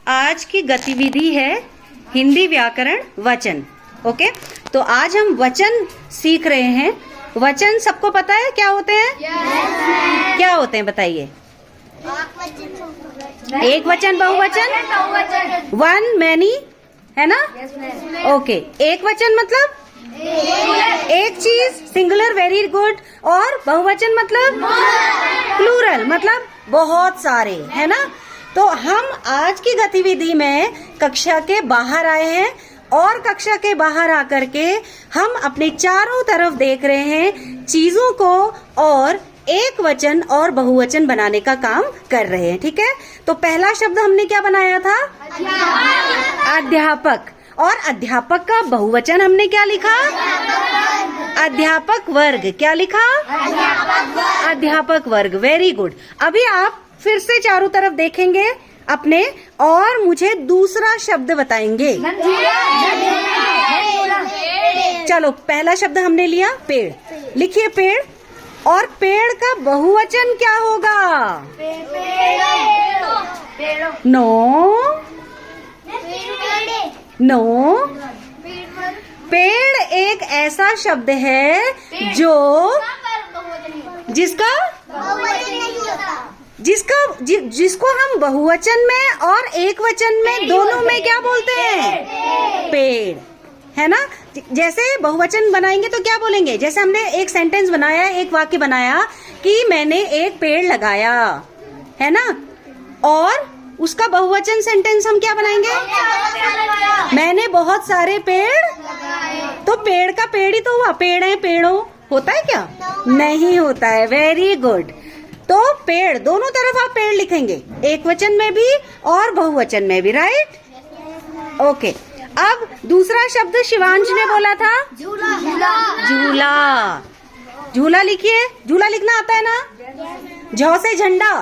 आज की गतिविधि है हिंदी व्याकरण वचन। ओके, तो आज हम वचन सीख रहे हैं। वचन सबको पता है क्या होते हैं? क्या होते हैं बताइए? एक वचन, बहुवचन, वन, मैनी, है ना? ओके, एक वचन मतलब एक चीज, सिंगुलर, वेरी गुड। और बहुवचन मतलब प्लूरल, मतलब बहुत सारे, है ना? तो हम आज की गतिविधि में कक्षा के बाहर आए हैं और कक्षा के बाहर आकर के हम अपने चारों तरफ देख रहे हैं चीजों को और एक वचन और बहुवचन बनाने का काम कर रहे हैं। ठीक है, तो पहला शब्द हमने क्या बनाया था? अध्यापक। और अध्यापक का बहुवचन हमने क्या लिखा? अध्यापक वर्ग। क्या लिखा? अध्यापक वर्ग। Very good. अभी आप फिर से चारों तरफ देखेंगे अपने और मुझे दूसरा शब्द बताएंगे। चलो, पहला शब्द हमने लिया पेड़। लिखिए पेड़। और पेड़ का बहुवचन क्या होगा? नो, पेड़ एक ऐसा शब्द है जो जिसको हम बहुवचन में और एक वचन में दोनों में क्या बोलते हैं? पेड़, है ना? जैसे बहुवचन बनाएंगे तो क्या बोलेंगे? जैसे हमने एक सेंटेंस बनाया, एक वाक्य बनाया कि मैंने एक पेड़ लगाया, है ना? और उसका बहुवचन सेंटेंस हम क्या बनाएंगे? मैंने बहुत सारे पेड़। तो पेड़ का पेड़ ही तो हुआ। पेड़ है, पेड़ों होता है क्या? नहीं होता है। Very good. तो पेड़, दोनों तरफ आप पेड़ लिखेंगे, एक वचन में भी और बहुवचन में भी, राइट? ओके, अब दूसरा शब्द शिवांश ने बोला था झूला। झूला लिखिए। झूला लिखना आता है ना? झ से झंडा,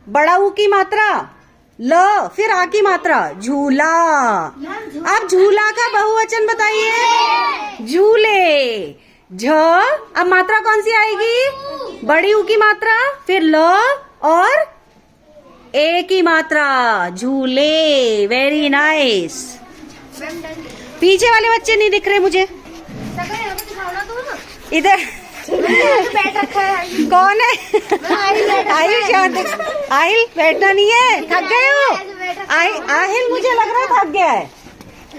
बड़ा ऊ की मात्रा, ल फिर आ की मात्रा, झूला। अब झूला का बहुवचन बताइए। झूले। झ, अब मात्रा कौन सी आएगी? बड़ी ऊ की मात्रा, फिर ल और ए की मात्रा, झूले। Very nice. पीछे वाले बच्चे नहीं दिख रहे मुझे। इधर कौन है? आहिल बैठना नहीं है, थक गए हो? आहिल मुझे लग रहा है थक गया है।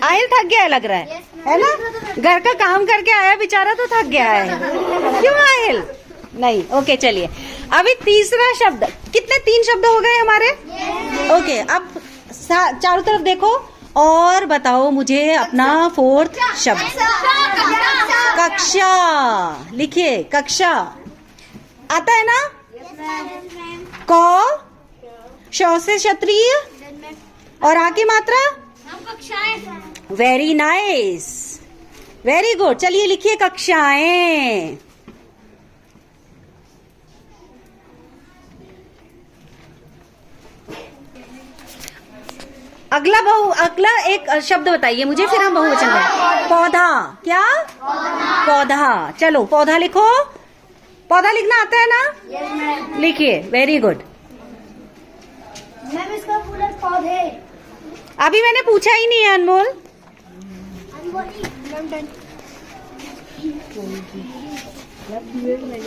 आहिल थक गया है लग रहा है ना? घर का काम करके आया बेचारा तो थक गया है। क्यों आहिल? नहीं। ओके, चलिए अभी तीसरा शब्द। कितने? 3 शब्द हो गए हमारे। ओके, अब चारों तरफ देखो और बताओ मुझे अपना 4th शब्द। कक्षा। लिखिए कक्षा। आता है ना? क, श से क्षत्रिय और आ की मात्रा। Very nice, very good. चलिए लिखिए कक्षाएं। अगला एक शब्द बताइए मुझे, फिर हम बहुवचन में। पौधा। क्या? पौधा। चलो पौधा लिखो। पौधा लिखना आता है ना? लिखिए। Very good. मैम इसका पूरा पौधे। अभी मैंने पूछा ही नहीं है अनमोल।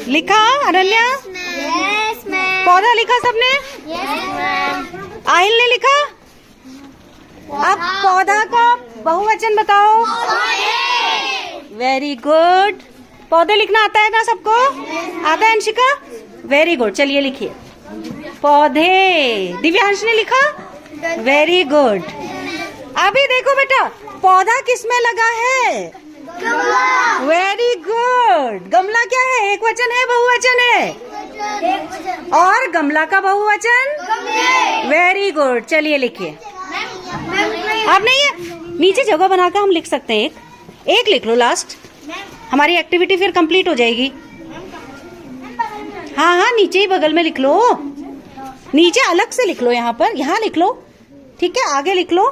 लिखा अनन्या? Yes ma'am. पौधा लिखा सबने? Yes ma'am. आहिल ने लिखा? अब पौधा का बहुवचन बताओ। Very good. पौधे लिखना आता है ना सबको? आता है अंशिका? Very good. चलिए लिखिए पौधे। दिव्यांश ने लिखा? Very good. अभी देखो बेटा, पौधा किस में लगा है? Very good. गमला क्या है? एक वचन है, बहुवचन है? और गमला का बहुवचन? Very good. चलिए लिखिए। अब नहीं है, नीचे जगह बनाकर हम लिख सकते हैं। एक लिख लो लास्ट, हमारी एक्टिविटी फिर कंप्लीट हो जाएगी। हाँ, नीचे ही बगल में लिख लो। नीचे अलग से लिख लो, यहाँ पर, यहाँ लिख लो। ठीक है, आगे लिख लो।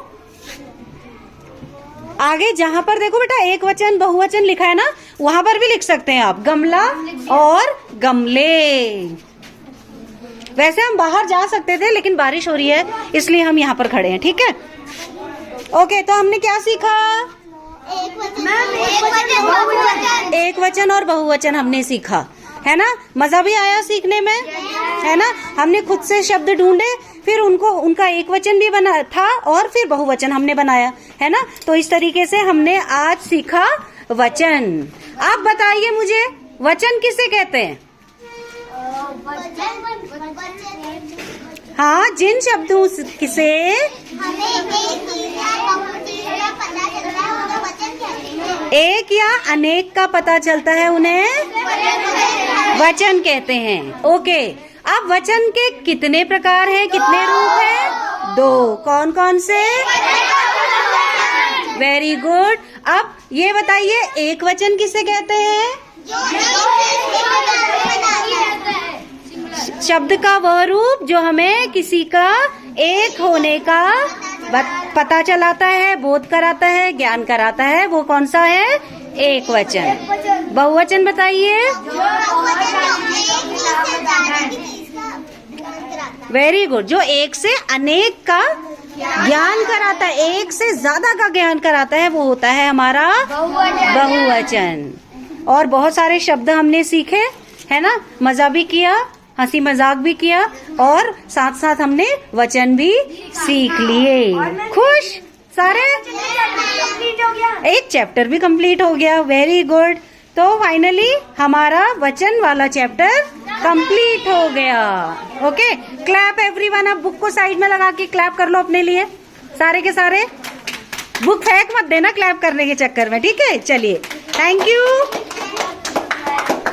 आगे जहाँ पर देखो बेटा एक वचन बहुवचन लिखा है ना, वहां पर भी लिख सकते हैं आप, गमला और गमले। वैसे हम बाहर जा सकते थे लेकिन बारिश हो रही है इसलिए हम यहाँ पर खड़े हैं, ठीक है। ओके, तो हमने क्या सीखा? एक वचन और बहुवचन हमने सीखा, है ना। मजा भी आया सीखने में, है ना। हमने खुद से शब्द ढूंढे, फिर उनका एक वचन भी बना था और फिर बहुवचन हमने बनाया, है ना। तो इस तरीके से हमने आज सीखा वचन। आप बताइए मुझे, वचन किसे कहते हैं? हाँ, जिन शब्दों से एक या अनेक का पता चलता है उन्हें वचन कहते हैं। ओके, अब वचन के कितने प्रकार हैं, कितने रूप हैं? 2। कौन कौन से? Very good. अब ये बताइए, एक वचन किसे कहते हैं? शब्द का वह रूप जो हमें किसी का एक होने का पता चलाता है, बोध कराता है, ज्ञान कराता है, वो कौन सा है? एक वचन। बहुवचन बताइए। वेरी गुड, जो एक से अनेक का ज्ञान कराता है, एक से ज्यादा का ज्ञान कराता है, वो होता है हमारा बहुवचन। और बहुत सारे शब्द हमने सीखे, है ना। मजा भी किया, हंसी मजाक भी किया और साथ साथ हमने वचन भी सीख लिए। खुश सारे? एक चैप्टर भी कंप्लीट हो गया। Very good. तो फाइनली हमारा वचन वाला चैप्टर कंप्लीट हो गया। Okay, clap everyone. आप बुक को साइड में लगा के क्लैप कर लो अपने लिए, सारे के सारे। बुक फेंक मत देना क्लैप करने के चक्कर में, ठीक है। चलिए, थैंक यू।